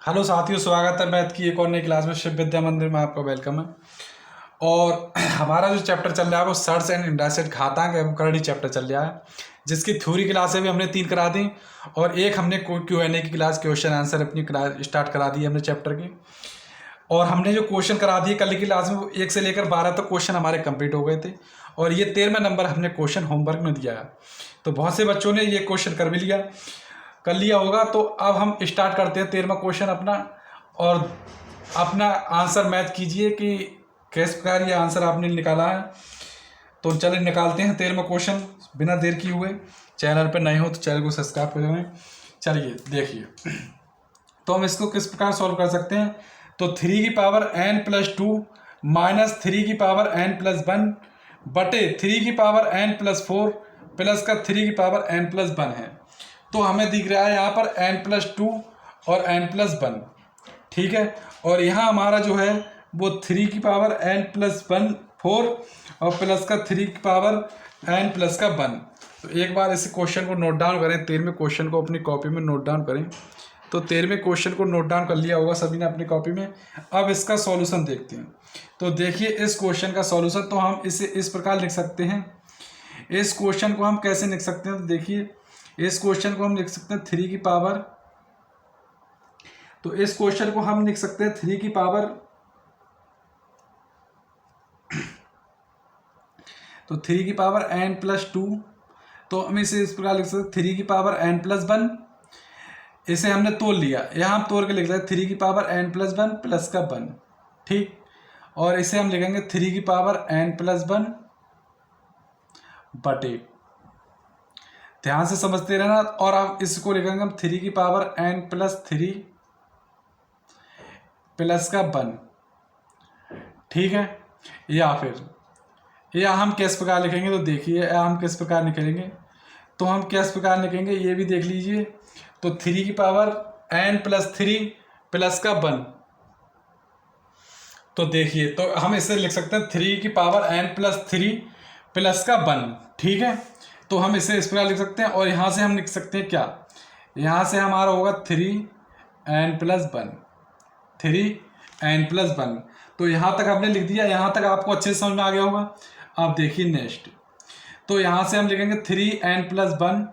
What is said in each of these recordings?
Hello साथियों, स्वागत है मैथ की एक और नई क्लास में। शिव विद्या मंदिर में आपका वेलकम है। और हमारा जो चैप्टर चल रहा है वो सर्च एंड इंडस्ट्रियल घातांक एवं करंट चैप्टर चल रहा है, जिसकी थ्योरी क्लासें भी हमने 3 करा दी और एक हमने Q&A की क्लास, क्वेश्चन आंसर अपनी क्लास स्टार्ट करा दी हमने चैप्टर की। और हमने जो क्वेश्चन करा दिए कल की क्लास में वो 1 से लेकर 12 तक क्वेश्चन हमारे कंप्लीट हो गए थे और ये 13वां नंबर हमने क्वेश्चन होमवर्क में दिया है। तो बहुत से बच्चों ने ये क्वेश्चन कर लिया होगा। तो अब हम स्टार्ट करते हैं 13वां क्वेश्चन अपना, और अपना आंसर मैच कीजिए कि किस प्रकार ये आंसर आपने निकाला है। तो चलिए निकालते हैं 13वां क्वेश्चन बिना देर किए हुए। चैनल पर नए हो तो चैनल को सब्सक्राइब कर लें। चलिए देखिए, तो हम इसको किस प्रकार सॉल्व कर सकते हैं। तो 3 की पावर n+2 माइनस 3 की पावर n+1 बटे 3 की पावर n+4 प्लस का 3 की पावर n+1 है। तो हमें दिख रहा है यहाँ पर n+2 और n+1, ठीक है। और यहाँ हमारा जो है वो 3 की पावर n+1 4 और प्लस का 3 की पावर n+1। तो एक बार इस क्वेश्चन को नोट डाउन करें, 13वें क्वेश्चन को अपनी कॉपी में नोट डाउन करें। तो 13वें क्वेश्चन को नोट डाउन कर लिया होगा सभी ने अपनी कॉपी में। अब इसका सॉल्यूशन देखते हैं। तो देखिए इस क्वेश्चन का सॉल्यूशन तो हम इसे इस प्रकार लिख सकते हैं। इस क्वेश्चन को हम कैसे लिख सकते हैं, तो देखिए इस क्वेश्चन को हम लिख सकते हैं 3 की पावर, तो इस क्वेश्चन को हम लिख सकते हैं 3 की पावर, तो 3 की पावर n+2, तो हम इसे इस प्रकार लिख सकते हैं 3 की पावर n+1। इसे हमने तोड़ लिया, यहाँ हम तोड़ के लिख सकते 3 की पावर n+1 प्लस का 1, ठीक। और इसे हम लिखेंगे 3 की पावर n+1 बटे, ध्यान से समझते रहना। और अब इसको लिखेंगे हम 3 की पावर n+3 प्लस का 1, ठीक है। या हम किस प्रकार लिखेंगे, तो देखिए हम किस प्रकार लिखेंगे, तो हम किस प्रकार लिखेंगे ये भी देख लीजिए। तो 3 की पावर n+3 प्लस का 1, तो देखिए तो हम इसे लिख सकते हैं 3 की पावर n+3 प्लस का 1, ठीक है। तो हम इसे इस प्रकार लिख सकते हैं और यहाँ से हम लिख सकते हैं क्या, यहाँ से हमारा होगा 3n+1, 3n+1। तो यहाँ तक हमने लिख दिया, यहाँ तक आपको अच्छे से समझ में आ गया होगा। अब देखिए नेक्स्ट, तो यहाँ से हम लिखेंगे 3n+1,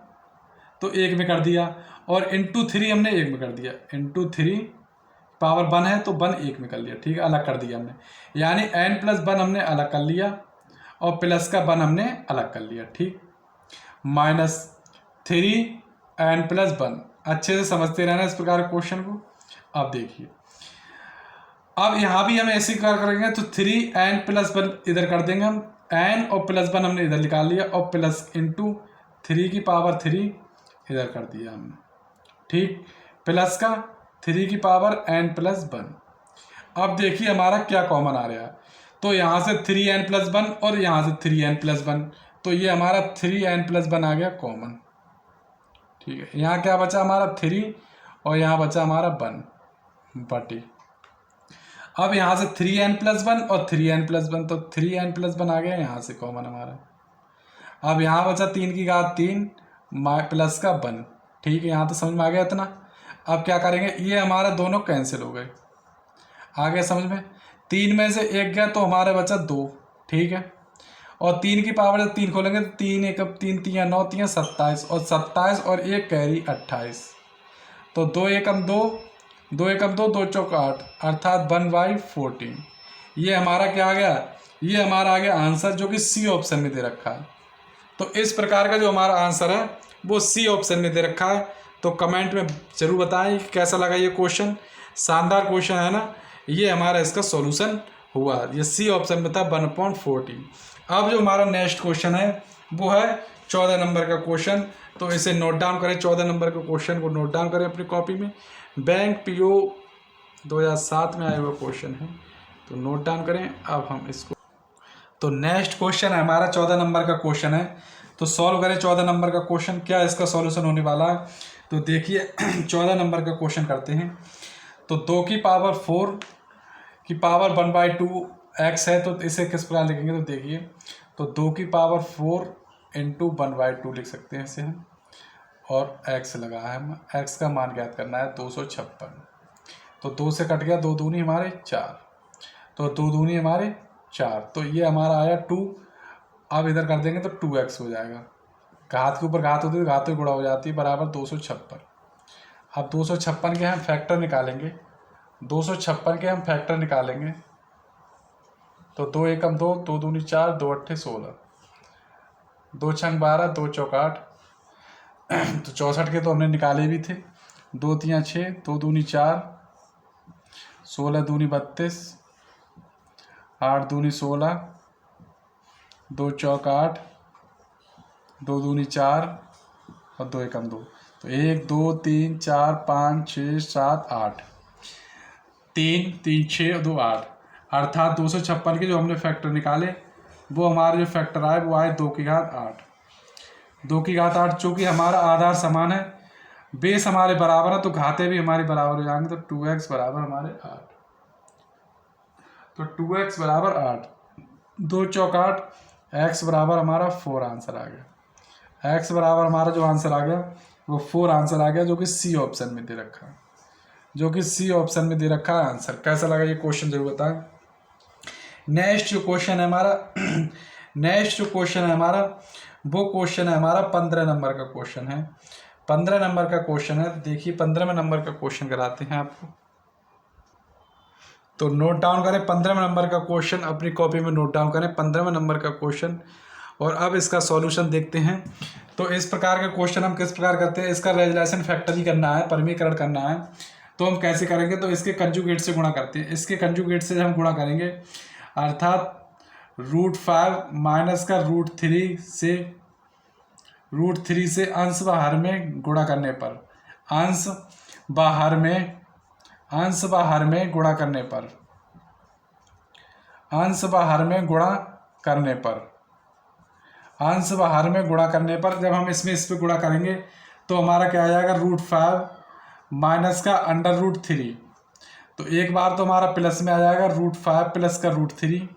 तो 1 में कर दिया, और इंटू 3 हमने 1 में कर दिया, इंटू 3 पावर 1 है तो 1 1 में कर लिया, ठीक है, अलग कर दिया हमने। यानी n+1 हमने अलग कर लिया और प्लस का 1 हमने अलग कर लिया, ठीक। माइनस 3n+1, अच्छे से समझते रहना इस प्रकार क्वेश्चन को। अब देखिए, अब यहाँ भी हम ऐसे क्या करेंगे, तो 3n+1 इधर कर देंगे हम, n और +1 हमने इधर निकाल लिया और प्लस इंटू 3 की पावर 3 इधर कर दिया हमने, ठीक, प्लस का 3 की पावर n+1। अब देखिए हमारा क्या कॉमन आ रहा है, तो यहाँ से 3n+1 और यहाँ से 3n+1, तो ये हमारा 3n+1 आ गया कॉमन, ठीक है। यहाँ क्या बचा हमारा 3 और यहाँ बचा हमारा 1 बटे, अब यहाँ से 3n+1 और 3n+1, तो 3n+1 आ गया यहाँ से कॉमन हमारा। अब यहाँ बचा 3 की घात 3 प्लस का 1, ठीक है, यहाँ तो समझ में आ गया इतना। अब क्या करेंगे, ये हमारा दोनों कैंसिल हो गए, आ गया समझ में। 3 में से 1 गया तो हमारे बचा 2, ठीक है। और 3 की पावर जब 3 खोलेंगे तो 3 1 3 3 9 3 27, और 27 और 1 कैरी 28, तो 2 एकम 2 2 एकम 2 2 चौक 8, अर्थात 1/14। ये हमारा क्या आ गया, ये हमारा आ गया आंसर, जो कि सी ऑप्शन में दे रखा है। तो इस प्रकार का जो हमारा आंसर है वो सी ऑप्शन में दे रखा है। तो कमेंट में ज़रूर बताएं कि कैसा लगा ये क्वेश्चन। शानदार क्वेश्चन है ना। ये हमारा इसका सॉल्यूशन हुआ, ये सी ऑप्शन में था 1/14। अब जो हमारा नेक्स्ट क्वेश्चन है वो है 14 नंबर का क्वेश्चन। तो इसे नोट डाउन करें, 14 नंबर के क्वेश्चन को नोट डाउन करें अपनी कॉपी में। बैंक पीओ 2007 में आया हुआ क्वेश्चन है, तो नोट डाउन करें। अब हम इसको, तो नेक्स्ट क्वेश्चन है हमारा 14 नंबर का क्वेश्चन है, तो सॉल्व करें 14 नंबर का क्वेश्चन, क्या इसका सॉल्यूशन होने वाला है। तो देखिए 14 नंबर का क्वेश्चन करते हैं। तो 2 की पावर 4 की पावर 1/2 x है, तो इसे किस प्रकार लिखेंगे, तो देखिए तो 2 की पावर 4 इंटू 1/2 लिख सकते हैं इसे हम, और x लगा है, हम x का मान ज्ञात करना है 256। तो 2 से कट गया, 2 दूनी हमारे 4, तो 2 दूनी हमारे 4, तो ये हमारा आया 2। अब इधर कर देंगे तो 2x हो जाएगा, घात के ऊपर घात होती है तो घात में गुणा हो जाती है, बराबर 256। अब 256 के हम फैक्टर निकालेंगे, 256 के हम फैक्टर निकालेंगे, तो 2 एकम 2, 2 दूनी 4, 2 अट्ठे 16, 2 छंग 12, 2 चौक 8, तो 64 के तो हमने निकाले भी थे, 2 तियाँ 6, 2 दूनी 4, 16 दूनी 32, 8 दूनी 16, 2 चौक 8, 2 दूनी 4 और 2 एकम 2, तो 1 2 3 4 5 6 7 8, 3 3 6 और 2 8, अर्थात 256 के जो हमने फैक्टर निकाले वो हमारे जो फैक्टर आए वो आए 2 की घात 8। 2 की घात 8 चूँकि हमारा आधार समान है, बेस हमारे बराबर है, तो घाते भी हमारी बराबर हो जाएंगे, तो 2x बराबर हमारे 8, तो 2x बराबर 8, 2 चौक 8, x बराबर हमारा 4 आंसर आ गया। x बराबर हमारा जो आंसर आ गया वो 4 आंसर आ गया, जो कि सी ऑप्शन में दे रखा है, जो कि सी ऑप्शन में दे रखा है आंसर। कैसा लगा ये क्वेश्चन जरूर बताएं। नेक्स्ट जो क्वेश्चन है हमारा नेक्स्ट जो क्वेश्चन है हमारा वो क्वेश्चन है हमारा 15 नंबर का क्वेश्चन है। 15 नंबर का क्वेश्चन है, देखिए 15वें नंबर का क्वेश्चन कराते हैं आपको, तो नोट डाउन करें 15वें नंबर का क्वेश्चन, अपनी कॉपी में नोट डाउन करें 15वें नंबर का क्वेश्चन, और अब इसका सॉल्यूशन देखते हैं। तो इस प्रकार का क्वेश्चन हम किस प्रकार करते हैं, इसका रेजोल्यूशन फैक्टर ही करना है, परिमीकरण करना है, तो हम कैसे करेंगे, तो इसके कंजुगेट से गुणा करते हैं। इसके कंजुगेट से हम गुणा करेंगे, अर्थात √5 माइनस का √3 से √3 से अंश व हर में गुणा करने पर, अंश व हर में गुणा करने पर, अंश व हर में गुणा करने पर, अंश व हर में गुणा करने पर जब हम इसमें इस पे गुणा करेंगे तो हमारा क्या आ जाएगा, √5 माइनस का √3, तो एक बार तो हमारा प्लस में आ जाएगा √5 प्लस का √3।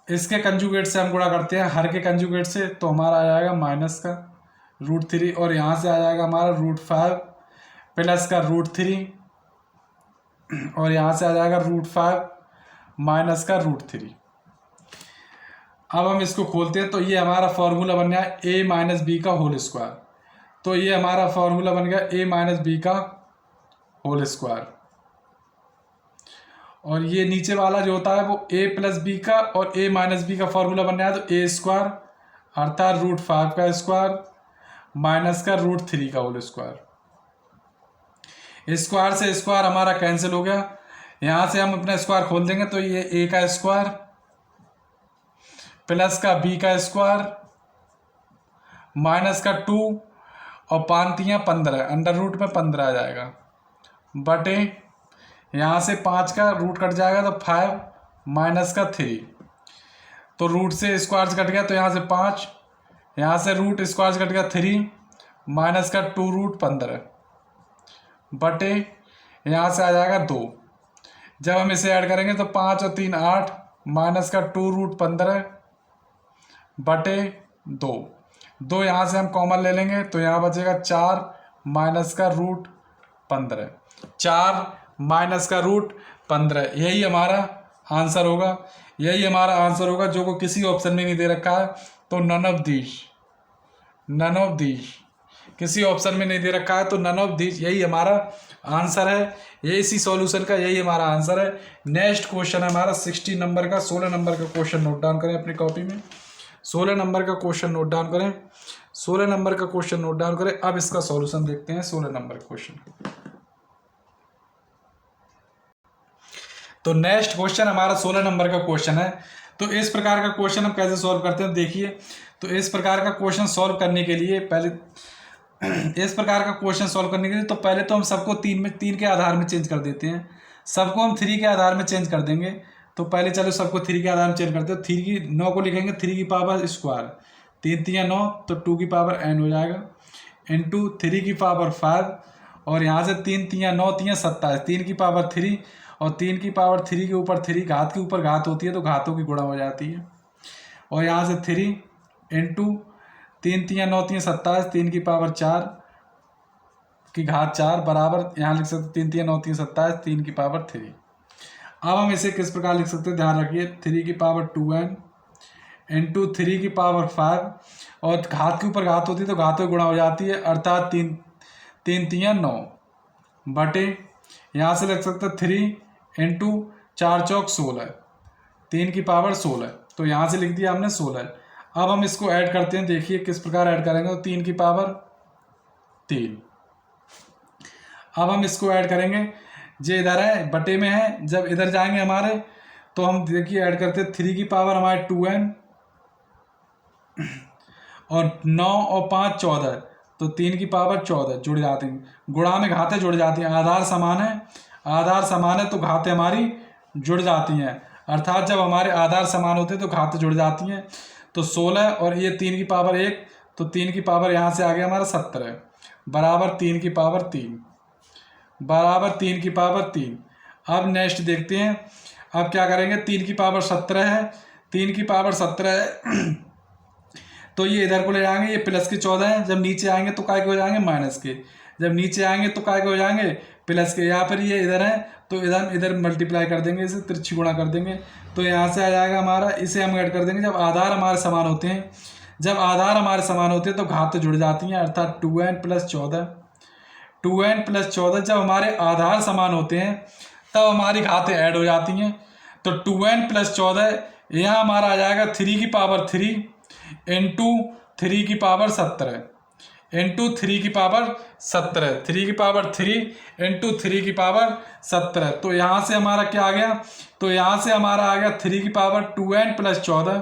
इसके कंजुगेट से हम गुणा करते हैं हर के कंजुगेट से, तो हमारा आ जाएगा माइनस का √3, और यहाँ से आ जाएगा हमारा √5 प्लस का √3, और यहाँ से आ जाएगा √5 माइनस का √3। अब हम इसको खोलते हैं, तो ये हमारा फॉर्मूला बन गया a माइनस बी का होल स्क्वायर, तो ये हमारा फॉर्मूला बन गया a माइनस बी का होल स्क्वायर, और ये नीचे वाला जो होता है वो a प्लस बी का और a माइनस बी का फॉर्मूला बन गया, तो a स्क्वायर अर्थात √5 का स्क्वायर माइनस का √3 का होल स्क्वायर। स्क्वायर से स्क्वायर हमारा कैंसिल हो गया, यहाँ से हम अपना स्क्वायर खोल देंगे, तो ये a का स्क्वायर प्लस का b का स्क्वायर माइनस का 2 और 5 तियाँ 15, अंडर रूट में 15 आ जाएगा, बटे यहाँ से 5 का रूट कट जाएगा तो 5 माइनस का 3, तो रूट से स्क्वायर कट गया, तो यहाँ से 5, यहाँ से रूट स्क्वायर कट गया 3 माइनस का 2√15, बटे यहाँ से आ जाएगा 2। जब हम इसे ऐड करेंगे तो 5 और 3 8 माइनस का 2√15 बटे 2 यहाँ से हम कॉमन ले लेंगे, तो यहाँ बचेगा 4 माइनस का √15, 4 माइनस का √15, यही हमारा आंसर होगा, यही हमारा आंसर होगा, जो को किसी ऑप्शन में नहीं दे रखा है, तो नन ऑफ दीज किसी ऑप्शन में नहीं दे रखा है, तो नन ऑफ दीज यही हमारा आंसर है, ये इसी सॉल्यूशन का यही हमारा आंसर है। नेक्स्ट क्वेश्चन है हमारा 16 नंबर का, 16 नंबर का क्वेश्चन नोट डाउन करें अपनी कॉपी में, 16 नंबर का क्वेश्चन नोट डाउन करें, 16 नंबर का क्वेश्चन नोट डाउन करें। अब इसका सॉल्यूशन देखते हैं 16 नंबर का क्वेश्चन। तो नेक्स्ट क्वेश्चन हमारा 16 नंबर का क्वेश्चन है। तो इस प्रकार का क्वेश्चन हम कैसे सॉल्व करते हैं, देखिए, तो इस प्रकार का क्वेश्चन सॉल्व करने के लिए तो पहले तो हम सबको 3 के आधार में चेंज कर देते हैं, सबको हम 3 के आधार में चेंज कर देंगे। तो पहले चलो सबको 3 के आधार में चेंज करते हैं, 9 को लिखेंगे 3 की पावर स्क्वायर, 3 तियाँ 9, तो 2 की पावर n हो जाएगा, इंटू 3 की पावर 5, और यहाँ से 3 तियाँ 9 तियाँ 27, 3 की पावर 3, और 3 की पावर 3 के ऊपर 3 घात के ऊपर घात होती है, तो घातों की गुणा हो जाती है, और यहाँ से 3 इंटू 3 तियाँ 9 तियाँ 27, 3 की पावर 4, की घात 4 बराबर, यहाँ लिख सकते 3 3 9 3 27, 3 की पावर 3। अब हम इसे किस प्रकार लिख सकते हैं, ध्यान रखिए, 3 की पावर 2n इंटू 3 की पावर 5, और घात के ऊपर घात होती है तो घातों गुणा हो जाती है, अर्थात 3 3 3 9 बटे, यहाँ से लिख सकते हैं 3 इंटू 4 चौक 16, 3 की पावर 16, तो यहाँ से लिख दिया हमने 16। अब हम इसको ऐड करते हैं, देखिए किस प्रकार ऐड करेंगे, तो 3 की पावर 3। अब हम इसको ऐड करेंगे, जो इधर है बटे में है, जब इधर जाएंगे हमारे तो हम देखिए ऐड करते हैं, 3 की पावर हमारे 2n और 9 और 5 14, तो 3 की पावर 14 जुड़ जाते हैं, गुणा में घातें जुड़ जाती हैं, आधार समान है, आधार समान है तो घातें हमारी जुड़ जाती हैं, अर्थात जब हमारे आधार समान होते हैं तो घातें जुड़ जाती हैं। तो 16 और ये 3 की पावर 1, तो 3 की पावर यहाँ से आ गया हमारा 17 बराबर 3 की पावर 3 बराबर 3 की पावर 3। अब नेक्स्ट देखते हैं, अब क्या करेंगे, 3 की पावर 17 है, 3 की पावर 17 है तो ये इधर को ले जाएंगे, ये प्लस के 14 है, जब नीचे आएंगे तो काय के हो जाएंगे माइनस के, जब नीचे आएंगे तो काय के हो जाएंगे प्लस के, यहाँ पर ये इधर है तो इधर मल्टीप्लाई कर देंगे, इसे तिरछी गुणा कर देंगे, तो यहाँ से आ जाएगा हमारा, इसे हम ऐड कर देंगे, जब आधार हमारे समान होते हैं, जब आधार हमारे समान होते हैं तो घात जुड़ जाती हैं, अर्थात 2n प्लस 14, 2n प्लस 14 जब हमारे आधार समान होते हैं तब हमारी घातें ऐड हो जाती हैं, तो 2n प्लस 14 यहाँ हमारा आ जाएगा 3 की पावर 3 इंटू 3 की पावर 17 इंटू 3 की पावर 17, 3 की पावर 3 इंटू 3 की पावर 17, तो यहाँ से हमारा क्या आ गया, तो यहाँ से हमारा आ गया 3 की power 2n plus 14,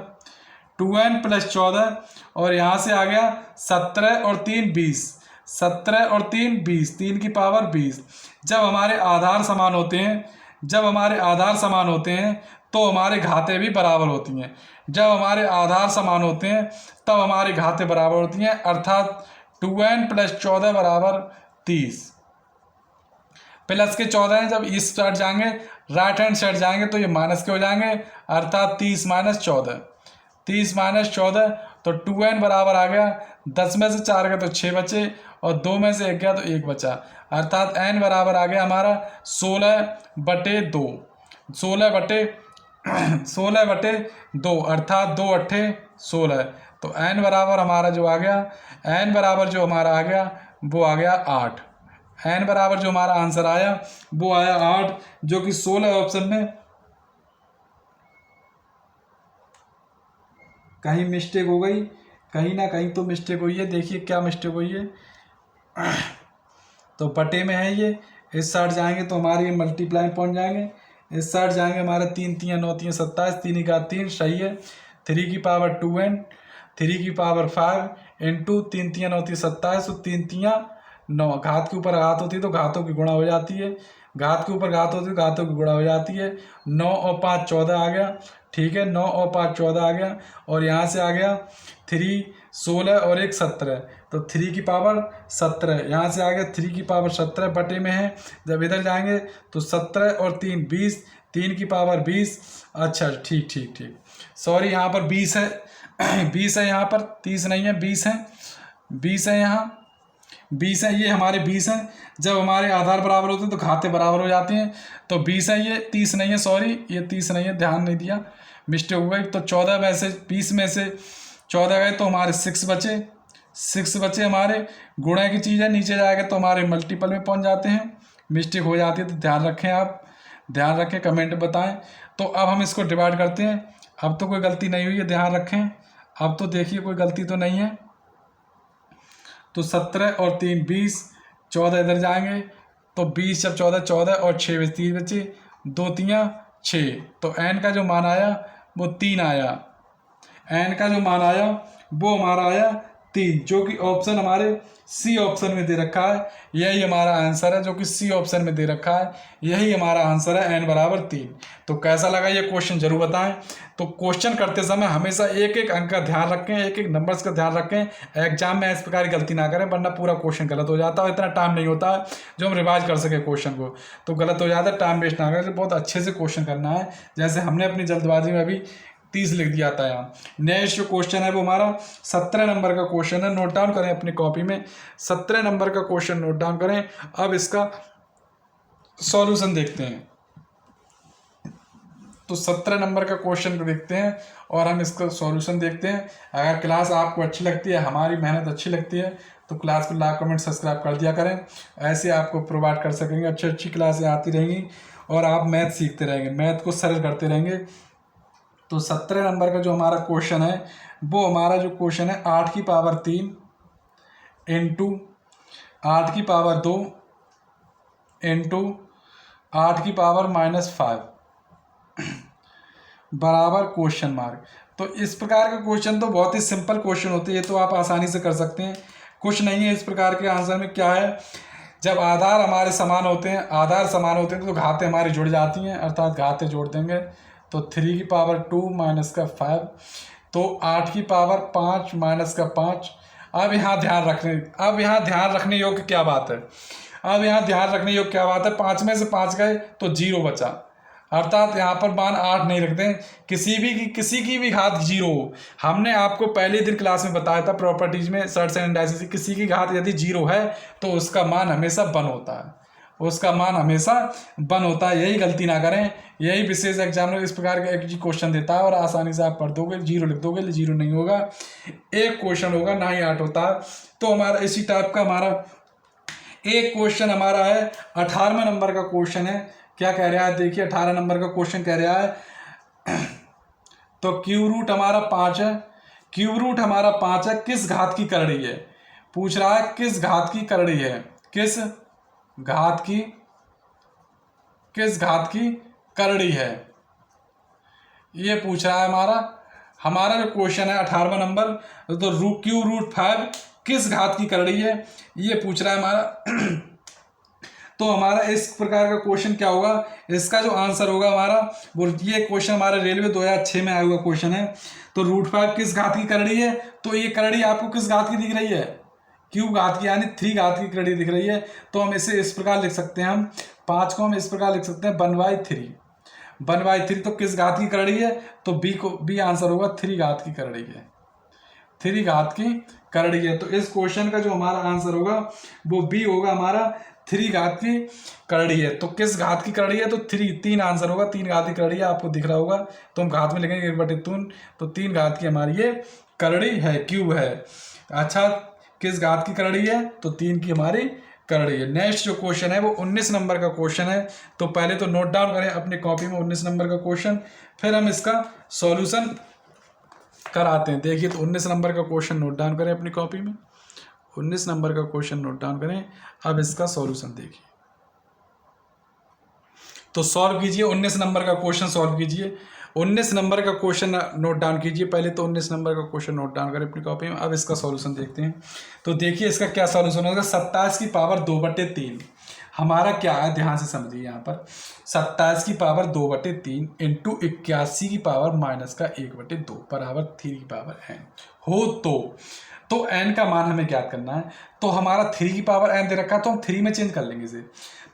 2n plus 14, और यहाँ से आ गया 17 और 3 20, 17 और 3 20, 3 की पावर 20। जब हमारे आधार समान होते हैं, जब हमारे आधार समान होते हैं तो हमारे घातें भी बराबर होती हैं, जब हमारे आधार समान होते हैं तब हमारी घातें बराबर होती हैं, अर्थात 2n प्लस 14 बराबर 30, प्लस के 14 हैं, जब इस साइड जाएंगे राइट हैंड साइड जाएंगे तो ये माइनस के हो जाएंगे, अर्थात 30 माइनस 14, 30 माइनस 14, तो 2n बराबर आ गया 10 में से 4 गया तो 6 बचे, और 2 में से 1 गया तो 1 बचा, अर्थात n बराबर आ गया हमारा 16/2, 16/2, अर्थात 2 अट्ठे 16, तो n बराबर हमारा जो आ गया, n बराबर जो हमारा आ गया वो आ गया 8, n बराबर जो हमारा आंसर आया वो आया 8, जो कि 16 ऑप्शन में कहीं मिस्टेक हो गई, कहीं ना कहीं तो मिस्टेक हुई है, देखिए क्या मिस्टेक हुई है, तो बटे में है ये, इस साइड जाएंगे तो हमारे ये मल्टीप्लाई पहुंच जाएंगे, इस साइड जाएंगे हमारे 3 3 9 3 27, 3 का 3 सही है, 3 की पावर 2n, 3 की पावर 5 इंटू 3 3 9 3 27, तो 3 3 9, घात के ऊपर घात होती है तो घातों की गुणा हो जाती है, घात के ऊपर घात होती है तो घातों की गुणा हो जाती है, 9 और 5 14 आ गया, ठीक है, 9 और 5 14 आ गया, और यहाँ से आ गया 3 16 और 1 17, तो 3 की पावर 17, यहाँ से आ गया 3 की पावर 17 बटे में है, जब इधर जाएंगे तो 17 और 3 20, 3 की पावर 20, अच्छा ठीक ठीक ठीक, सॉरी यहाँ पर 20 है 20 है यहाँ पर, 30 नहीं है, 20 है, 20 है यहाँ, 20 है, ये हमारे 20 हैं, जब हमारे आधार बराबर होते हैं तो घातें बराबर हो जाती हैं, तो 20 है, ये 30 नहीं है, सॉरी ये 30 नहीं है, ध्यान नहीं दिया, मिस्टेक हो गई, तो 14 में से 20 में से 14 गए तो हमारे 6 बचे, 6 बचे हमारे, गुणा की चीज़ है, नीचे जाएगा तो हमारे मल्टीपल में पहुंच जाते हैं, मिस्टेक हो जाती है, तो ध्यान रखें, आप ध्यान रखें, कमेंट बताएं। तो अब हम इसको डिवाइड करते हैं, अब तो कोई गलती नहीं हुई है, ध्यान रखें, अब तो देखिए कोई गलती तो नहीं है, तो 17 और 3 20, 14 इधर जाएंगे तो 20 जब 14 14 और 6 30 बचे, 2 3 6, तो n का जो मान आया वो 3 आया, n का जो मान आया वो हमारा आया 3, जो कि ऑप्शन हमारे सी ऑप्शन में दे रखा है, यही हमारा आंसर है, जो कि सी ऑप्शन में दे रखा है, यही हमारा आंसर है, n बराबर 3। तो कैसा लगा ये क्वेश्चन जरूर बताएं। तो क्वेश्चन करते समय हमेशा एक एक अंक का ध्यान रखें, एक एक नंबर्स का ध्यान रखें, एग्जाम में इस प्रकार की गलती ना करें, वरना पूरा क्वेश्चन गलत हो जाता है, इतना टाइम नहीं होता है जो हम रिवाइज कर सके क्वेश्चन को, तो गलत हो जाता है, टाइम वेस्ट ना करें, बहुत अच्छे से क्वेश्चन करना है, जैसे हमने अपनी जल्दबाजी में अभी 30 लिख दिया था यहाँ। नेक्स्ट जो क्वेश्चन है वो हमारा 17 नंबर का क्वेश्चन है, नोट डाउन करें अपनी कॉपी में, 17 नंबर का क्वेश्चन नोट डाउन करें। अब इसका सॉल्यूशन देखते हैं। तो 17 नंबर का क्वेश्चन को देखते हैं और हम इसका सॉल्यूशन देखते हैं। अगर क्लास आपको अच्छी लगती है, हमारी मेहनत अच्छी लगती है, तो क्लास को लाइक कमेंट सब्सक्राइब कर दिया करें। ऐसे आपको प्रोवाइड कर सकेंगे, अच्छी अच्छी क्लासें आती रहेंगी और आप मैथ सीखते रहेंगे, मैथ को सरल करते रहेंगे। तो 17 नंबर का जो हमारा क्वेश्चन है वो हमारा जो क्वेश्चन है 8 की पावर 3 इंटू 8 की पावर 2 इंटू 8 की पावर -5 बराबर क्वेश्चन मार्क। तो इस प्रकार का क्वेश्चन तो बहुत ही सिंपल क्वेश्चन होते हैं, ये तो आप आसानी से कर सकते हैं, कुछ नहीं है इस प्रकार के आंसर में। क्या है, जब आधार हमारे समान होते हैं, आधार समान होते हैं तो घातें हमारी जुड़ जाती हैं, अर्थात घातें जोड़ देंगे। तो 3 की पावर 2 माइनस का 5, तो 8 की पावर 5 माइनस का 5। अब यहाँ ध्यान रखने योग्य क्या बात है, अब यहाँ ध्यान रखने योग्य क्या बात है, 5 में से 5 गए तो 0 बचा, अर्थात यहाँ पर मान 8 नहीं रखते हैं। किसी की भी घात 0 हो, हमने आपको पहले दिन क्लास में बताया था प्रॉपर्टीज में सर्ट्स एंड इंडाइसेस, किसी की घात यदि 0 है तो उसका मान हमेशा 1 होता है, उसका मान हमेशा 1 होता है। यही गलती ना करें, यही विशेष एग्जामिनर इस प्रकार का एक क्वेश्चन देता है और आसानी से आप पढ़ दोगे, 0 लिख दोगे, 0 नहीं होगा, एक क्वेश्चन होगा, ना ही 8 होता है। तो हमारा इसी टाइप का हमारा एक क्वेश्चन हमारा है 18वें नंबर का क्वेश्चन है। क्या कह रहा है देखिए, 18 नंबर का क्वेश्चन कह रहा है तो क्यूब रूट हमारा 5 है, क्यूब रूट हमारा 5 है, किस घात की कर रही है, पूछ रहा है किस घात की कर रही है, किस घात की कर रही है, ये पूछ रहा है हमारा जो क्वेश्चन है 18वां नंबर। तो क्यूब रूट 5 किस घात की कर रही है, ये पूछ रहा है हमारा। तो हमारा इस प्रकार का क्वेश्चन क्या होगा, इसका जो आंसर होगा हमारा वो, ये क्वेश्चन हमारे रेलवे 2006 में आया हुआ क्वेश्चन है। तो √5 किस घात की करड़ी है, तो ये करड़ी आपको किस घात की दिख रही है, क्यूब घात की, यानी 3 घात की करड़ी दिख रही है। तो हम इसे इस प्रकार लिख सकते हैं, हम 5 को हम इस प्रकार लिख सकते हैं 1/3। तो किस घात की करड़ी है, तो बी आंसर होगा 3 घात की करड़ी है, 3 घात की करड़ी है। तो इस क्वेश्चन का जो हमारा आंसर होगा वो बी होगा हमारा 3 घात की करड़ी है। तो किस घात की करड़ी है, तो 3 आंसर होगा, 3 घात की करड़ी है, आपको दिख रहा होगा, तो हम घात में लिखेंगे 1/3, तो 3 घात की हमारी ये करड़ी है, क्यूब है। अच्छा, किस घात की करड़ी है, तो 3 की हमारी करड़ी है। नेक्स्ट जो क्वेश्चन है वो 19 नंबर का क्वेश्चन है। तो पहले तो नोट डाउन करें अपने कॉपी में 19 नंबर का क्वेश्चन, फिर हम इसका सॉल्यूशन कराते हैं। देखिए, तो 19 नंबर का क्वेश्चन नोट डाउन करें अपनी कॉपी में, 19 नंबर का क्वेश्चन नोट डाउन करें। अब इसका सॉल्यूशन देखिए, तो सॉल्व कीजिए, 19 नंबर का क्वेश्चन सॉल्व कीजिए। 19 नंबर का क्वेश्चन नोट डाउन कीजिए, पहले तो 19 नंबर का क्वेश्चन नोट डाउन करें अपनी कॉपी में। अब इसका सॉल्यूशन देखते हैं। तो देखिए इसका क्या सॉल्यूशन होगा, 27 की पावर 2/3 हमारा क्या है, ध्यान से समझिए। यहाँ पर 27 की पावर 2/3 इंटू 81 की पावर -1/2 बराबर 3 की पावर n हो। तो n का मान हमें ज्ञात करना है। तो हमारा 3 की पावर n दे रखा है, तो हम 3 में चेंज कर लेंगे इसे।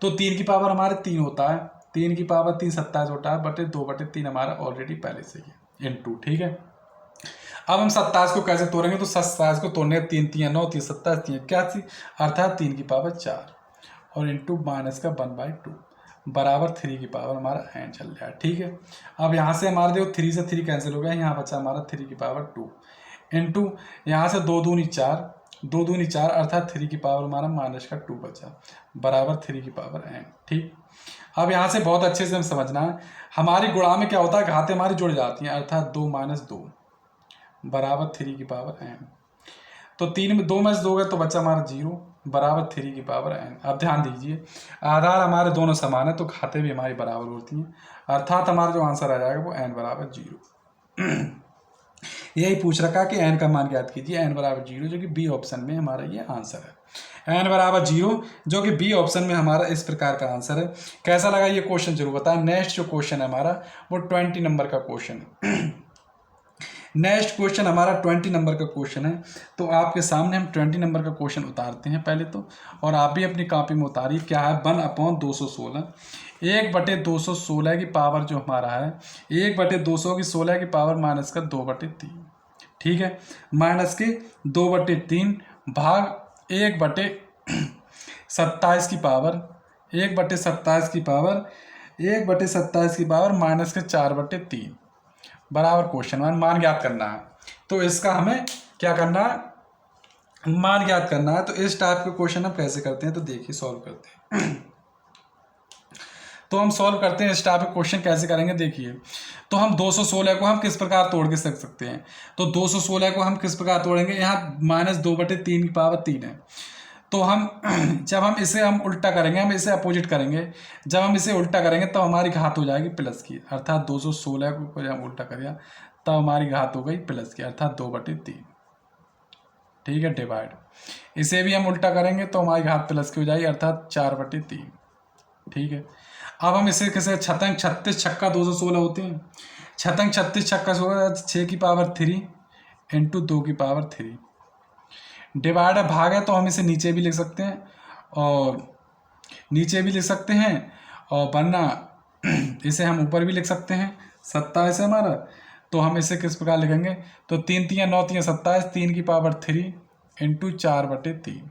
तो 3 की पावर हमारे 3 होता है, 3 की पावर 3 27 होता है, बटे 2/3 हमारा ऑलरेडी पहले से ही इंटू, ठीक है। अब हम 27 को कैसे तोड़ेंगे, तो 27 को तोड़ने 3 3 9 3 27 3 81, अर्थात 3 की पावर 4 और इंटू माइनस का 1/2 बराबर 3 की पावर हमारा n चल जाए, ठीक है। अब यहाँ से हमारा देखो 3 से 3 कैंसिल हो गया, यहाँ बचा हमारा 3 की पावर 2 इंटू यहाँ से 2 दूनी 4 अर्थात 3 की पावर हमारा -2 बचा बराबर 3 की पावर n, ठीक। अब यहाँ से बहुत अच्छे से हम समझना है, हमारी गुणा में क्या होता है, घातें हमारी जुड़ जाती हैं, अर्थात 2 - 2 बराबर 3 की पावर n। तो 2 में से 2 गए तो बच्चा हमारा 0 बराबर 3 की पावर n। अब ध्यान दीजिए, आधार हमारे दोनों समान है तो घातें भी हमारी बराबर होती हैं, अर्थात हमारा जो आंसर आ जाएगा वो n बराबर 0। यही पूछ रखा कि n का मान ज्ञात कीजिए, n बराबर 0, जो कि बी ऑप्शन में हमारा ये आंसर है। n बराबर 0 जो कि बी ऑप्शन में हमारा इस प्रकार का आंसर है। कैसा लगा ये क्वेश्चन जरूर बताएं। नेक्स्ट जो क्वेश्चन है हमारा वो 20 नंबर का क्वेश्चन है। नेक्स्ट क्वेश्चन हमारा 20 नंबर का क्वेश्चन है। तो आपके सामने हम 20 नंबर का क्वेश्चन उतारते हैं पहले तो, और आप भी अपनी कॉपी में उतारिए। क्या है, 1/216, 1/216 की पावर जो हमारा है 1/200 की 16 की पावर माइनस का 2/3, ठीक है, माइनस के 2/3 भाग 1/27 की पावर 1/27 की पावर 1/27 की पावर माइनस के 4/3 बराबर क्वेश्चन मान ज्ञात करना है। तो इसका हमें क्या करना है, मान ज्ञात करना है। तो इस टाइप के क्वेश्चन हम कैसे करते हैं, तो देखिए सॉल्व करते हैं। तो हम सॉल्व करते हैं इस टाइप के क्वेश्चन कैसे करेंगे, देखिए। तो हम 216 को हम किस प्रकार तोड़ के रख सकते हैं, तो 216 को हम किस प्रकार तोड़ेंगे, यहाँ माइनस 2/3 की पावर 3 है। तो हम जब हम इसे हम उल्टा करेंगे, हम इसे अपोजिट करेंगे, जब हम इसे उल्टा करेंगे तो हमारी घात हो जाएगी प्लस की, अर्थात 216 को जब हम उल्टा करें तब हमारी घात हो गई प्लस की, अर्थात 2/3, ठीक है, डिवाइड। इसे भी हम उल्टा करेंगे तो हमारी घात प्लस की हो जाएगी, अर्थात 4/3, ठीक है। अब हम इसे कैसे, छतंग 36 छक्का 216 होते हैं, छतंग 36 छक्का 6 की पावर 3 इंटू 2 की पावर 3, डिवाइड है, भाग है, तो हम इसे नीचे भी लिख सकते हैं और नीचे भी लिख सकते हैं, और वरना इसे हम ऊपर भी लिख सकते हैं। 27 है हमारा, तो हम इसे किस प्रकार लिखेंगे, तो 3 3 9 3 27, 3 की पावर 3 इंटू 4/3,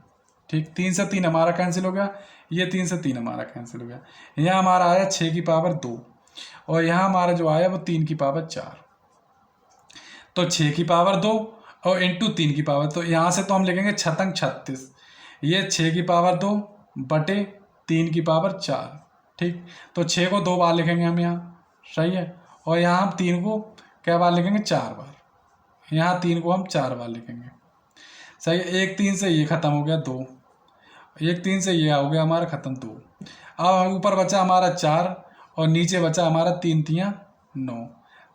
ठीक। 3 से 3 हमारा कैंसिल हो गया, ये 3 से 3 हमारा कैंसिल हो गया। यहाँ हमारा आया 6 की पावर 2, और यहाँ हमारा जो आया वो 3 की पावर 4, तो 6 की पावर 2 और इंटू 3 की पावर, तो यहाँ से तो हम लिखेंगे छतंग 36, ये 6 की पावर 2 बटे 3 की पावर 4, ठीक। तो 6 को 2 बार लिखेंगे हम यहाँ, सही है, और यहाँ हम 3 को क्या बार लिखेंगे, 4 बार, यहाँ 3 को हम 4 बार लिखेंगे, सही है। 1 3 से ये खत्म हो गया 2, 1 3 से ये हो गया हमारा खत्म 2। अब ऊपर बचा हमारा 4 और नीचे बचा हमारा 3 3 9,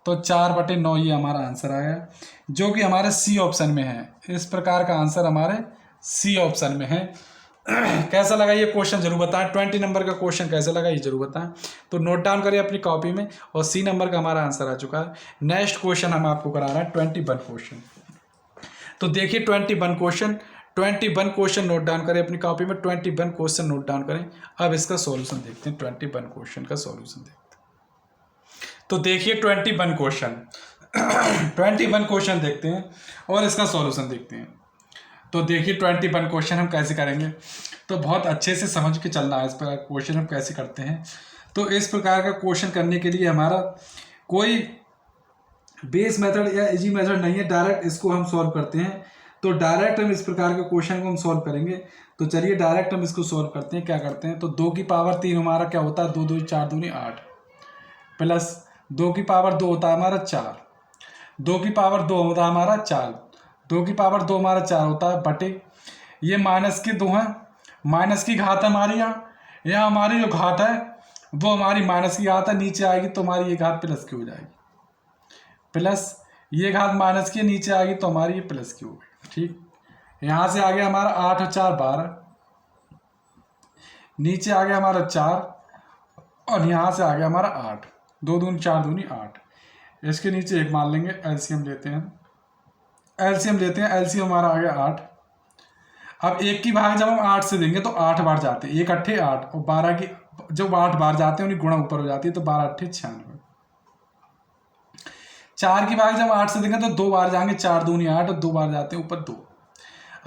तो 4/9 ये हमारा आंसर आया, जो कि हमारे सी ऑप्शन में है। इस प्रकार का आंसर हमारे सी ऑप्शन में है। कैसा लगा ये क्वेश्चन जरूर बताएं, 20 नंबर का क्वेश्चन कैसा लगा ये जरूर बताएं। तो नोट डाउन करिए अपनी कॉपी में, और सी नंबर का हमारा आंसर आ चुका है। नेक्स्ट क्वेश्चन हम आपको करा रहे हैं 21 क्वेश्चन। तो देखिए 21 क्वेश्चन नोट डाउन करें अपनी कॉपी में, 21 क्वेश्चन नोट डाउन करें। अब इसका सॉल्यूशन देखते हैं, 21 क्वेश्चन का सॉल्यूशन देखते हैं। तो देखिए 21 क्वेश्चन 21 क्वेश्चन देखते हैं और इसका सॉल्यूशन देखते हैं। तो देखिए 21 क्वेश्चन हम कैसे करेंगे, तो बहुत अच्छे से समझ के चलना है इस प्रकार क्वेश्चन हम कैसे करते हैं। तो इस प्रकार का क्वेश्चन करने के लिए हमारा कोई बेस मेथड या इजी मेथड नहीं है, डायरेक्ट इसको हम सॉल्व करते हैं। तो डायरेक्ट हम इस प्रकार के क्वेश्चन को हम सॉल्व करेंगे। तो चलिए डायरेक्ट हम इसको सॉल्व करते हैं। क्या करते हैं, तो 2 की पावर 3 हमारा क्या होता है, 2 2 4 दूनी 8, प्लस 2 की पावर 2 होता है हमारा 4, 2 की पावर 2 होता है हमारा 4, 2 की पावर 2 हमारा 4 होता है बटे, ये माइनस के 2 हैं, माइनस की घात हमारी यहाँ हमारी जो घात है वो हमारी माइनस की घात है, नीचे आएगी तो हमारी ये घात प्लस की हो जाएगी, प्लस ये घात माइनस की नीचे आएगी तो हमारी ये प्लस की हो गई, ठीक। यहाँ से आ गया हमारा 8 और 4 12, नीचे आ गया हमारा 4 और यहाँ से आ गया हमारा 8, 2 दूनी 4 दूनी 8, इसके नीचे एक मान लेंगे, एलसीएम लेते हैं, एलसीएम हमारा आ गया 8। अब एक की भाग जब हम 8 से देंगे तो 8 बार जाते हैं, 1 अट्ठे 8, और 12 की जब 8 बार जाते हैं उन्हें गुणा ऊपर हो जाती है, तो 12 अट्ठे 96। 4 की भाग जब 8 से देंगे तो 2 बार जाएंगे, 4 दूनी 8 और 2 बार जाते हैं ऊपर 2,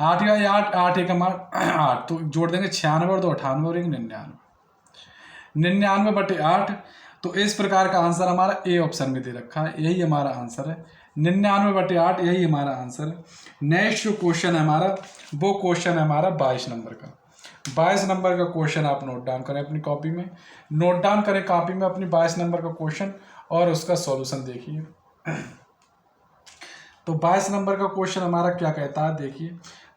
8 या 8 8 एक 8, तो जोड़ देंगे 96 और 2 98 और 1 99 बटे 8। तो इस प्रकार का आंसर हमारा ए ऑप्शन में दे रखा है, यही हमारा आंसर है, 99 बटे 8, यही हमारा आंसर है। नेक्स्ट जो क्वेश्चन है हमारा वो क्वेश्चन है हमारा 22 नंबर का। 22 नंबर का क्वेश्चन आप नोट डाउन करें अपनी कॉपी में, नोट डाउन करें कॉपी में अपनी 22 नंबर का क्वेश्चन और उसका सॉल्यूशन देखिए। तो 22 नंबर का क्वेश्चन हमारा क्या कहता है, देखिए।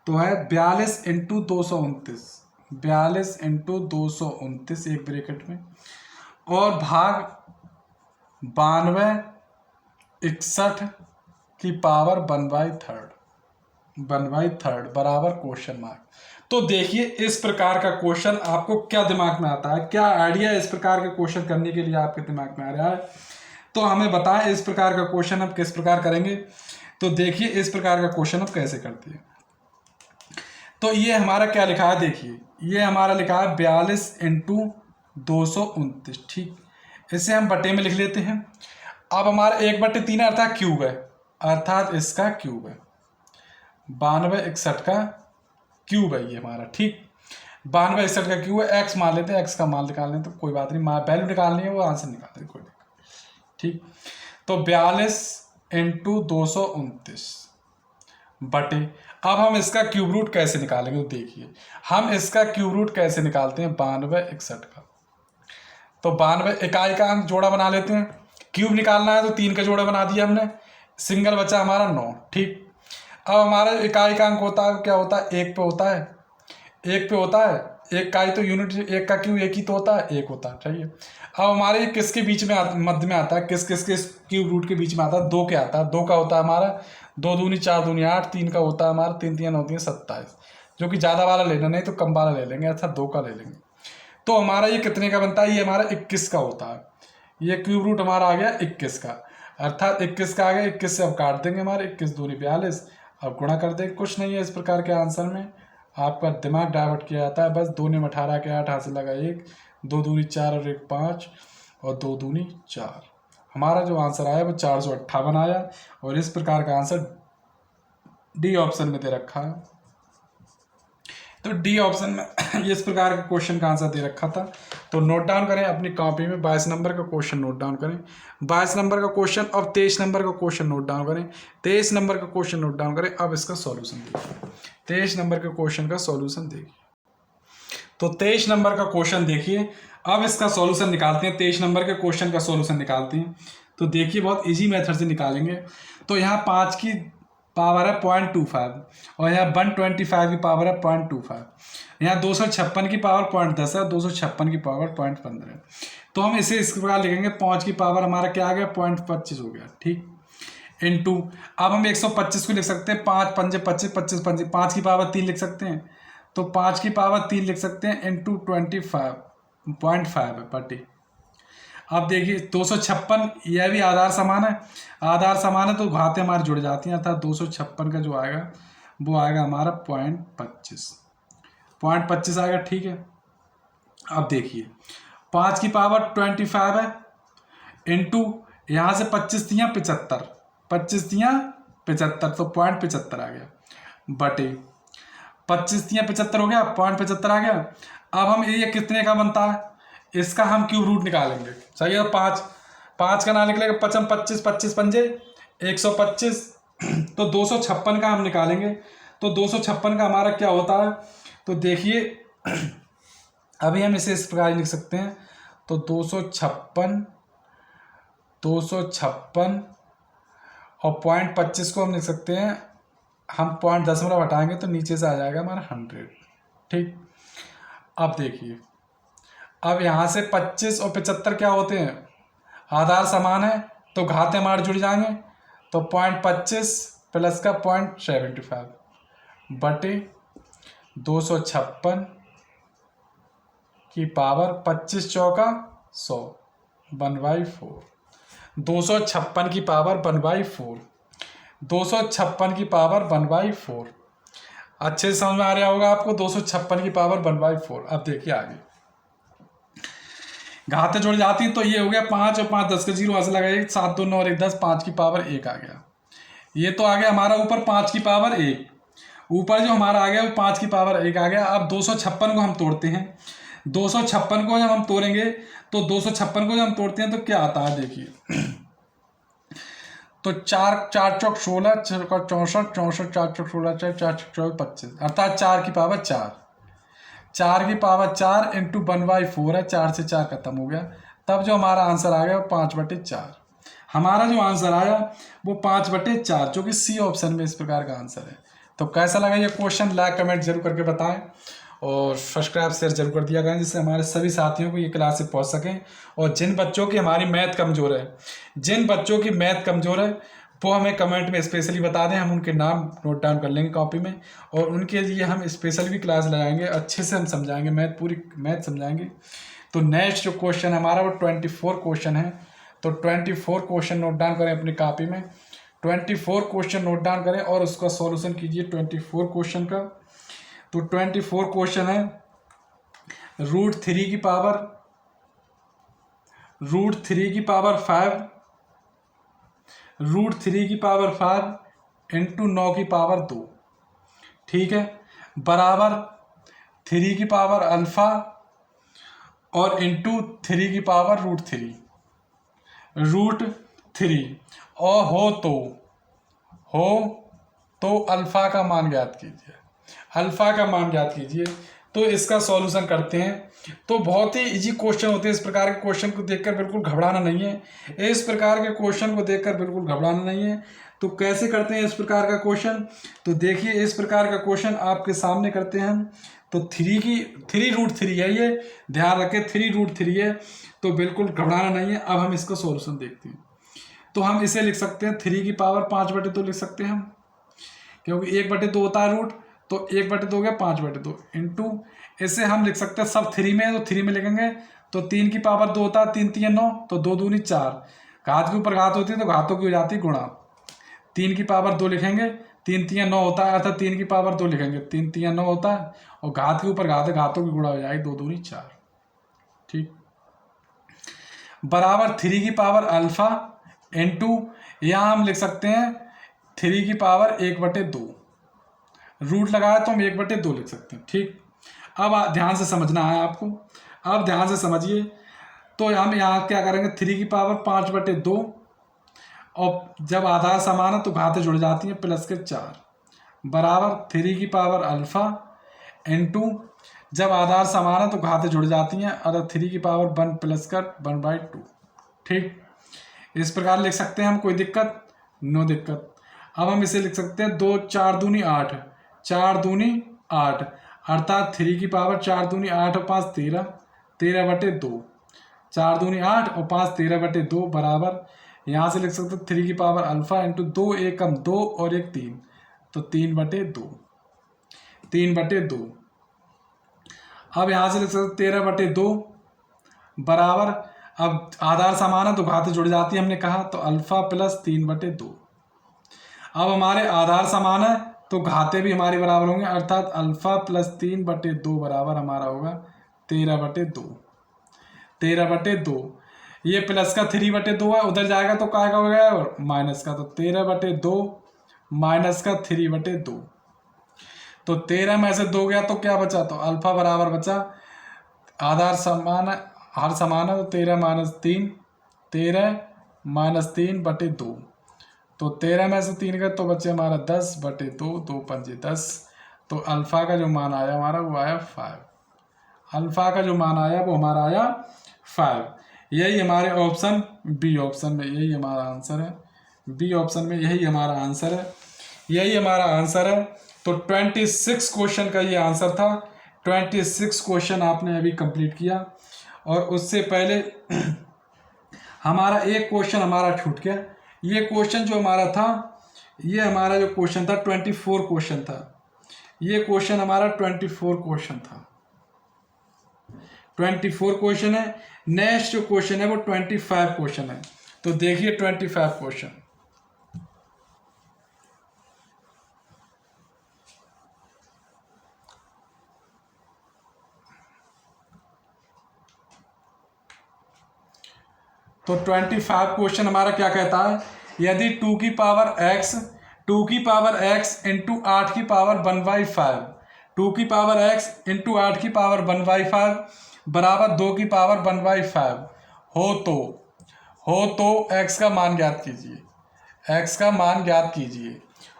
तो है 42 इंटू 229, 42 इंटू 229 एक ब्रैकेट में, और भाग 92 61 की पावर 1/3 बराबर क्वेश्चन मार्क। तो देखिए इस प्रकार का क्वेश्चन आपको क्या दिमाग में आता है, क्या आइडिया इस प्रकार के क्वेश्चन करने के लिए आपके दिमाग में आ रहा है। तो हमें बताएं इस प्रकार का क्वेश्चन अब किस प्रकार करेंगे। तो देखिए इस प्रकार का क्वेश्चन अब कैसे करते हैं। तो ये हमारा क्या लिखा है, देखिए ये हमारा लिखा है 42 इंटू 229, ठीक। इसे हम बटे में लिख लेते हैं। अब हमारा 1/3 अर्थात क्यूब है, अर्थात इसका क्यूब है, 9261 का क्यूब है ये हमारा, ठीक। 9261 का क्यूब है। एक्स मान लेते हैं, एक्स का मान निकाल लें तो कोई बात नहीं, वैल्यू निकालनी है वो आंसर निकाल दें, कोई दिक्कत, ठीक। तो 42 इंटू 229 बटे, अब हम इसका क्यूब रूट कैसे निकालेंगे, तो देखिए हम इसका क्यूब रूट कैसे निकालते हैं 9261 का। तो 92 इकाई का अंक जोड़ा बना लेते हैं, क्यूब निकालना है तो 3 का जोड़ा बना दिया हमने, सिंगल बचा हमारा 9, ठीक। अब हमारे इकाई का अंक होता है, क्या होता है, 1 पे होता है, 1 पे होता है, एक इकाई तो यूनिट, एक का क्यूब एक ही तो होता है, 1 होता है, चाहिए। अब हमारे किसके बीच में मध्य में आता है, किस किस के क्यूब रूट के बीच में आता है, 2 के आता है, 2 का होता है हमारा 2 दूनी 4 दूनी 8, 3 का होता है हमारा 3 3 9 3 27, जो कि ज़्यादा वाला लेना नहीं तो कम वाला ले लेंगे, अर्थात 2 का ले लेंगे। तो हमारा ये कितने का बनता है, ये हमारा 21 का होता है, ये क्यूब रूट हमारा आ गया 21 का, अर्थात 21 का आ गया, 21 से अब काट देंगे हमारे 21 दूनी 42, अब गुणा कर देंगे। कुछ नहीं है इस प्रकार के आंसर में, आपका दिमाग डाइवर्ट किया जाता है बस। 2 ने 18 के 8 हासिल लगा 1, 2 दूनी 4 और 1 5 और 2 दूनी 4, हमारा जो आंसर आया वो 458 आया। और इस प्रकार का आंसर डी ऑप्शन में दे रखा है। तो डी ऑप्शन में इस प्रकार के क्वेश्चन का आंसर दे रखा था। तो नोट डाउन करें अपनी कॉपी में, 22 नंबर का क्वेश्चन नोट डाउन करें, 22 नंबर का क्वेश्चन। अब 23 नंबर का क्वेश्चन नोट डाउन करें, 23 नंबर का क्वेश्चन नोट डाउन करें। अब इसका सॉल्यूशन देखिए, 23 नंबर के क्वेश्चन का सॉल्यूशन देखिए। तो 23 नंबर का क्वेश्चन देखिए, अब इसका सॉल्यूशन निकालते हैं, 23 नंबर के क्वेश्चन का सॉल्यूशन निकालते हैं। तो देखिए बहुत इजी मेथड से निकालेंगे। तो यहाँ 5 की पावर है 0.25 और यहाँ 125 की पावर है 0.25, यहाँ 256 की पावर 0.10 है, 256 की पावर 0.15 है। तो हम इसे इस प्रकार लिखेंगे, 5 की पावर हमारा क्या आ गया 0.25 हो गया, ठीक, इनटू। अब हम 125 को लिख सकते हैं 5 पंजे 25, 25 पंजे 5 की पावर 3 लिख सकते हैं, तो 5 की पावर 3 लिख सकते हैं इंटू 25.5 है बटे। अब देखिए 256, यह भी आधार समान है, आधार समान है तो घातें हमारी जुड़ जाती हैं, अर्थात 256 का जो आएगा वो आएगा हमारा 0.25 आएगा, ठीक है। अब देखिए 5 की पावर 25 है इंटू, यहाँ से 25 दिया 75, 25 दिया 75 तो 0.75 आ गया बटे 25 दिया 75 हो गया, 0.75 आ गया। अब हम ये कितने का बनता है, इसका हम क्यूब रूट निकालेंगे, सही है। 5 का ना निकलेगा, 5 25 25 पंजे 125, तो 256 का हम निकालेंगे। तो 256 का हमारा क्या होता है, तो देखिए अभी हम इसे इस प्रकार लिख सकते हैं। तो 256 और 0.25 को हम लिख सकते हैं, हम 0.10 हटाएंगे तो नीचे से आ जाएगा हमारा 100, ठीक। अब देखिए, अब यहाँ से 25 और 75 क्या होते हैं, आधार समान है तो घातें हमारे जुड़ जाएंगे। तो 0.25 प्लस का 0.75 बटे 256 की पावर 25 चौका 100 1/4, 256 की पावर 1/4, 256 की पावर 1/4। अच्छे से समझ में आ रहा होगा आपको, 256 की पावर 1/4। अब देखिए आगे घातें जुड़ जाती हैं, तो ये हो गया 5 और 5 10 का 0 हासिल लगाइए, 7 2 9 और 1 10, 5 की पावर 1 आ गया। ये तो आ गया हमारा ऊपर 5 की पावर 1, ऊपर जो हमारा आ गया वो 5 की पावर 1 आ गया। अब 256 को हम तोड़ते हैं, 256 को जब हम तोड़ेंगे तो 256 को जब हम तोड़ते हैं तो क्या आता है देखिए। तो 4 4 चौक 16, 64 64 4 चौक 16 4 4 चौक 25, अर्थात 4 की पावर 4, 4 की पावर 4 इंटू 1/4 है, 4 से 4 खत्म हो गया। तब जो हमारा आंसर आ गया वो 5/4, हमारा जो आंसर आया वो 5/4, जो कि सी ऑप्शन में इस प्रकार का आंसर है। तो कैसा लगा ये क्वेश्चन, लाइक कमेंट जरूर करके बताएं और सब्सक्राइब शेयर जरूर कर दिया करें, जिससे हमारे सभी साथियों को ये क्लास से पहुंच सकें। और जिन बच्चों की हमारी मैथ कमज़ोर है, जिन बच्चों की मैथ कमज़ोर है वो हमें कमेंट में स्पेशली बता दें, हम उनके नाम नोट डाउन कर लेंगे कॉपी में, और उनके लिए हम स्पेशल भी क्लास लगाएंगे, अच्छे से हम समझाएंगे, पूरी मैथ समझाएंगे। तो नेक्स्ट जो क्वेश्चन हमारा वो 24 क्वेश्चन है, तो 24 क्वेश्चन नोट डाउन करें अपनी कॉपी में, 24 क्वेश्चन नोट डाउन करें और उसका सॉल्यूशन कीजिए 24 क्वेश्चन का। तो 24 क्वेश्चन है √3 की पावर √3 की पावर 5 √3 की पावर 5 इंटू 9 की पावर 2, ठीक है, बराबर 3 की पावर अल्फा और इंटू 3 की पावर √3 और हो तो अल्फा का मान ज्ञात कीजिए, अल्फा का मान ज्ञात कीजिए। तो इसका सॉल्यूशन करते हैं। तो बहुत ही इजी क्वेश्चन होते हैं, इस प्रकार के क्वेश्चन को देखकर बिल्कुल घबराना नहीं है, इस प्रकार के क्वेश्चन को देखकर बिल्कुल घबराना नहीं है। तो कैसे करते हैं इस प्रकार का क्वेश्चन, तो देखिए इस प्रकार का क्वेश्चन आपके सामने करते हैं हम। तो 3 है, ये ध्यान रखें 3 √3 है, तो बिल्कुल घबराना नहीं है। अब हम इसका सॉल्यूशन देखते हैं। तो हम इसे लिख सकते हैं 3 की पावर 5/2 लिख सकते हैं हम, क्योंकि 1/2 होता है रूट, तो 1/2 हो गया 5/2 इंटू, इसे हम लिख सकते हैं सब 3 में है तो 3 में लिखेंगे। तो 3 की पावर 2 होता है, 3 3 9, तो 2 दूनी 4, घात के ऊपर घात होती है तो घातों की हो जाती है गुणा। 3 की पावर 2 लिखेंगे, 3 3 9 होता है, अर्थात 3 की पावर 2 लिखेंगे, 3 3 9 होता है और घात के ऊपर घात है, घातों की गुणा हो जाएगी, 2 दूनी 4, ठीक, बराबर 3 की पावर अल्फा इंटू, यहाँ हम लिख सकते हैं 3 की पावर 1/2, रूट लगाया तो हम 1/2 लिख सकते हैं, ठीक। अब ध्यान से समझना है आपको, अब ध्यान से समझिए। तो हम यहाँ क्या करेंगे, 3 की पावर 5/2 और जब आधार समान है तो घातें जुड़ जाती हैं प्लस के 4, बराबर 3 की पावर अल्फा इंटू, जब आधार समान है तो घातें जुड़ जाती हैं, और 3 की पावर 1 प्लस कर 1/2, ठीक। इस प्रकार लिख सकते हैं हम, कोई दिक्कत, नो दिक्कत। अब हम इसे लिख सकते हैं 2 4 दूनी 8, 4 दूनी 8, अर्थात 3 की पावर 4 दूनी 8 और 5 13, 13/2, 4 दूनी 8 और 5 13/2, बराबर यहाँ से लिख सकते हैं 3 की पावर अल्फा इंटू 2 1 कम 2 और 1 3, तो 3/2, 3/2। अब यहाँ से लिख सकते 13/2 बराबर, अब आधार समान है तो घातें जुड़ जाती है हमने कहा, तो अल्फा प्लस 3/2। अब हमारे आधार समान है तो घातें भी हमारी बराबर होंगे, अर्थात अल्फा प्लस 3/2 बराबर हमारा होगा 13/2, 13/2। ये प्लस का 3/2 है, उधर जाएगा तो क्या का हो गया और माइनस का, तो 13/2 माइनस का 3/2, तो 13 में से 2 गया तो क्या बचा, तो अल्फा बराबर बचा, आधार समान है, हर समान है, तो 13 - 3, 13 - 3/2, तो 13 में से 3 गए तो बचे हमारा 10/2, 2 पंजे 10, तो अल्फा का जो मान आया हमारा वो आया 5, अल्फा का जो मान आया वो हमारा आया 5। यही हमारे ऑप्शन बी ऑप्शन में यही हमारा आंसर है, बी ऑप्शन में यही हमारा आंसर है, यही हमारा आंसर है। तो 26 क्वेश्चन का ये आंसर था, 26 क्वेश्चन आपने अभी कंप्लीट किया, और उससे पहले हमारा एक क्वेश्चन हमारा छूट गया। ये क्वेश्चन जो हमारा था, ये हमारा जो क्वेश्चन था 24 क्वेश्चन था, ये क्वेश्चन हमारा 24 क्वेश्चन था, 24 क्वेश्चन है। नेक्स्ट जो क्वेश्चन है वो 25 क्वेश्चन है। तो देखिए 25 क्वेश्चन, तो 25 क्वेश्चन हमारा क्या कहता है, यदि 2 की पावर x इंटू 8 की पावर 1/5, 2 की पावर x इंटू 8 की पावर 1/5 बराबर 2 की पावर 1/5 हो तो x का मान ज्ञात कीजिए, x का मान ज्ञात कीजिए,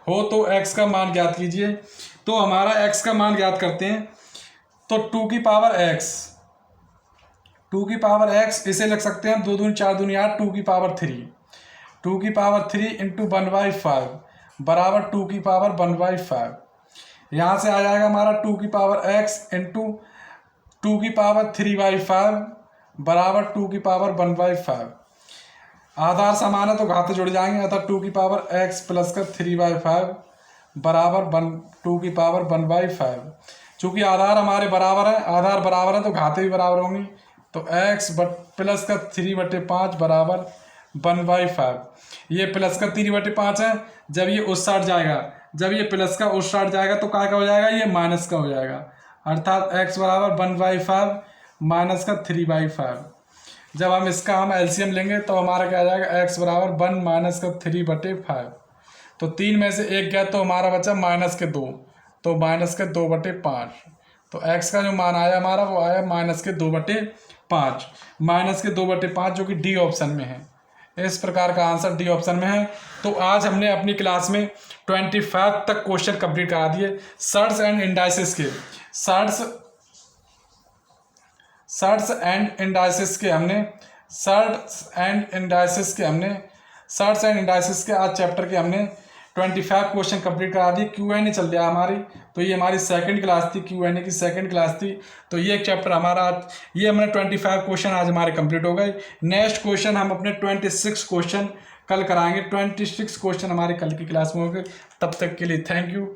हो तो x का मान ज्ञात कीजिए। तो हमारा x का मान ज्ञात करते हैं, तो 2 की पावर x, 2 की पावर x इसे लिख सकते हैं 2 दूनी 4 दूनी 8, 2 की पावर 3, 2 की पावर 3 इंटू 1/5 बराबर 2 की पावर 1/5। यहाँ से आ जाएगा हमारा 2 की पावर x इंटू 2 की पावर 3/5 बराबर 2 की पावर 1/5। आधार समान है तो घाते जुड़ जाएंगे, अतः 2 की पावर x प्लस का 3/5 बराबर 2 की पावर 1/5। चूँकि आधार हमारे बराबर है, तो घाते भी बराबर होंगी, तो x प्लस का 3/5 बराबर 1/5, ये प्लस का 3/5 है। जब ये उस साइड जाएगा, जब ये प्लस का उस साइड जाएगा तो क्या हो जाएगा, ये माइनस का हो जाएगा, अर्थात x बराबर 1/5 माइनस का 3/5। जब हम इसका हम एलसीएम लेंगे तो हमारा क्या आ जाएगा, x बराबर 1 माइनस का 3/5। तो 3 में से 1 गया तो हमारा बचा -2, तो -2/5। तो x का जो मान आया हमारा वो आया -2/5, -2/5 जो कि डी ऑप्शन में है। इस प्रकार का आंसर डी ऑप्शन में है। तो आज हमने अपनी क्लास में 25 तक क्वेश्चन कंप्लीट करा दिए सर्ट्स एंड इंडाइसिस के। सर्ट्स एंड इंडाइसिस के आज चैप्टर के हमने 25 क्वेश्चन कंप्लीट करा दिए। Q&A चल रहा हमारी, तो ये हमारी सेकंड क्लास थी, Q&A की सेकंड क्लास थी। तो ये चैप्टर हमारा आज, ये हमने 25 क्वेश्चन आज हमारे कंप्लीट हो गए। नेक्स्ट क्वेश्चन हम अपने 26 क्वेश्चन कल कराएंगे। 26 क्वेश्चन हमारे कल की क्लास में होंगे। तब तक के लिए थैंक यू।